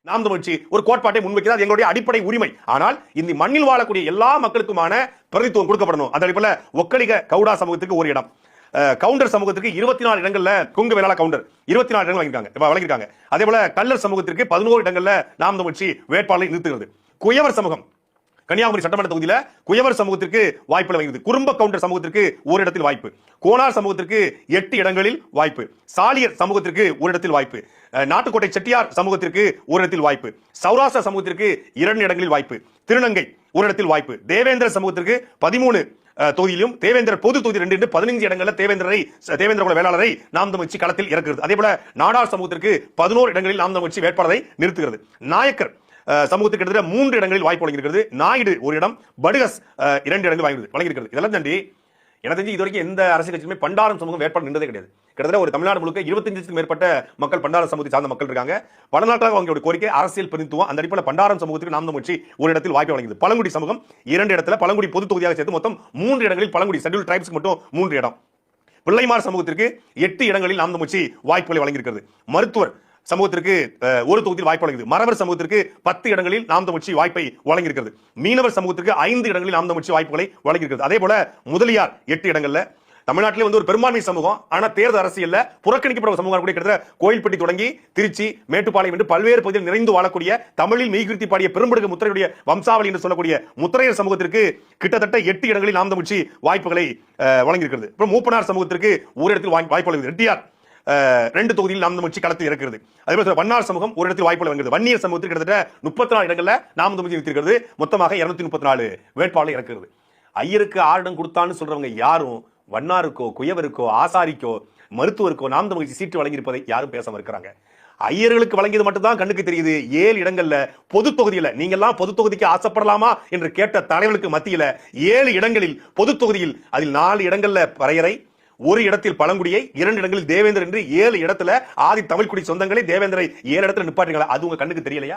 நாம் தமிழ் கட்சி ஒரு கோட்பாட்டை முன்வைக்கிறது, எங்களுடைய அடிப்படை உரிமை. ஆனால் இந்த மண்ணில் வாழக்கூடிய எல்லா மக்களுக்குமான பிரதித்துவம் கொடுக்கப்படணும். அந்த அடிப்படையில் ஒக்கலிக கவுடா சமூகத்துக்கு ஒரு இடம், கவுண்டர் சமூகத்திற்கு 24 இடங்கள்ல கொங்கு வேளாள கவுண்டர் 24 இடங்கள் வழங்கியிருக்காங்க. அதே போல கல்லர் சமூகத்திற்கு 11 இடங்கள்ல நாம் தமிழ் கட்சி வேட்பாளரை நிறுத்துகிறது. குயவர் சமூகம் கன்னியாகுமரி சட்டமன்ற தொகுதியில் குயவர் சமூகத்திற்கு வாய்ப்பு வழங்குகிறது. குறும்ப கவுண்டர் சமூகத்திற்கு ஒரு இடத்தில் வாய்ப்பு, கோனார் சமூகத்திற்கு 8 இடங்களில் வாய்ப்பு, சாலியர் சமூகத்திற்கு ஒரு இடத்தில் வாய்ப்பு, நாட்டுக்கோட்டை செட்டியார் சமூகத்திற்கு ஒரு இடத்தில் வாய்ப்பு, சௌராஷ்டிர சமூகத்திற்கு 2 இடங்களில் வாய்ப்பு, திருநங்கை ஒரு இடத்தில் வாய்ப்பு, தேவேந்திர சமூகத்திற்கு 13 தொகுதியிலும் தேவேந்திர பொது தொகுதி 2 15 இடங்கள்ல தேவேந்திர குல வேளாளரை நாம் தமிழ் கட்சி களத்தில் இறக்குகிறது. அதே போல நாடார் சமூகத்திற்கு 11 இடங்களில் நாம் தமிழ் கட்சி வேட்பாளரை நிறுத்துகிறது. நாயக்கர் சமூகத்துக்கு கிட்டத்தட்ட 3 இடங்களில் வாய்ப்பு வழங்கியிருக்கிறது. நாயுடு ஒரு இடம், படுகஸ் 2 இடங்கள் வழங்கியிருக்கிறது. இதெல்லாம் தாண்டி எனக்கு தெரிஞ்சு இது வரைக்கும் எந்த அரசியல் கட்சியுமே பண்டாரம் சமூகம் வேட்பாளர் நின்றதே கிடையாது. கிட்டத்தட்ட ஒரு தமிழ்நாடு முழுக்க 25க்கும் மேற்பட்ட மக்கள் பண்டாரம் சமூகத்தை சார்ந்த மக்கள் இருக்காங்க. பல நாட்களாக அவங்களுடைய கோரிக்கை அரசியல் பிரதித்துவம். அந்த அடிப்படையில் பண்டாரம் சமூகத்துக்கு நாம் தமிழ் கட்சி ஒரு இடத்தில் வாய்ப்பு வழங்கியது. பழங்குடி சமூகம் 2 இடத்துல, பழங்குடி பொது தொகுதியாக சேர்த்து மொத்தம் 3 இடங்களில் பழங்குடி ஷெட்யூல் டிரைப்ஸ்க்கு மட்டும் 3 இடம். பிள்ளைமார் சமூகத்திற்கு 8 இடங்களில் நாம் தமிழ் கட்சி வாய்ப்புகளை வழங்கியிருக்கிறது. மருத்துவர் சமூகத்திற்கு ஒரு தொகுதியில் வாய்ப்பு வழங்குது. மறவர் சமூகத்திற்கு 10 இடங்களில் நாம் தமிழ் கட்சி வாய்ப்பை வழங்கியிருக்கிறது. மீனவர் சமூகத்திற்கு 5 இடங்களில் நாம் தமிழ் கட்சி வாய்ப்புகளை வழங்கியிருக்கிறது. அதே போல முதலியார் 8 இடங்கள்ல. தமிழ்நாட்டிலே ஒரு பெரும்பான்மை சமூகம், ஆனா தேர்தல் அரசியல்ல புறக்கணிக்கப்பட்ட சமூகம் கூட கிட்டத்தட்ட கோயில்பட்டி தொடங்கி திருச்சி, மேட்டுப்பாளையம் என்று பல்வேறு பகுதியில் நிறைந்து வாழக்கூடிய தமிழில் மெய்கிருத்தி பாடிய பெரும்படுக முத்திரையுடைய வம்சாவளி என்று சொல்லக்கூடிய முத்திரையர் சமூகத்திற்கு கிட்டத்தட்ட 8 இடங்களில் நாம் தமிழ் கட்சி வாய்ப்புகளை வழங்கியிருக்கிறது. அப்புறம் மூப்பனார் சமூகத்திற்கு ஒரு இடத்தில் வாய்ப்பு வழங்குது. ரெட்டியார் 2 தொகுதியில் நாம் தமிழ் கட்சி களத்தில் இருக்கிறது. அதே போல வண்ணார் சமூகம் ஒரு இடத்தில் வாய்ப்பு வழங்குகிறது. வன்னியர் சமூகத்தில் கிட்டத்தட்ட 34 இடங்கள்ல நாம் தமிழ் கட்சி இருக்கிறது. மொத்தமாக 234 வேட்பாளர் இருக்கிறது. ஐயருக்கு 6 இடம் கொடுத்தான்னு சொல்றவங்க யாரும் வண்ணாருக்கோ, குயவருக்கோ, ஆசாரிக்கோ, மருத்துவருக்கோ நாம் தமிழ் கட்சி சீட்டு வழங்கியிருப்பதை யாரும் பேசாம இருக்கிறாங்க. ஐயர்களுக்கு வழங்கியது மட்டும் தான் கண்ணுக்கு தெரியுது. 7 இடங்கள்ல பொது தொகுதியில நீங்க எல்லாம் பொது தொகுதிக்கு ஆசைப்படலாமா என்று கேட்ட தலைவர்களுக்கு மத்தியில 7 இடங்களில் பொது தொகுதியில் அதில் 4 இடங்கள்ல பறையறை, ஒரு இடத்தில் பழங்குடியை, 2 இடங்களில் தேவேந்திரன் என்று 7 இடத்துல ஆதி தமிழ் குடி சொந்தங்களை தேவேந்திரை 7 இடத்துல நிப்பாட்டுங்களா? அது உங்க கண்ணுக்கு தெரியலையா?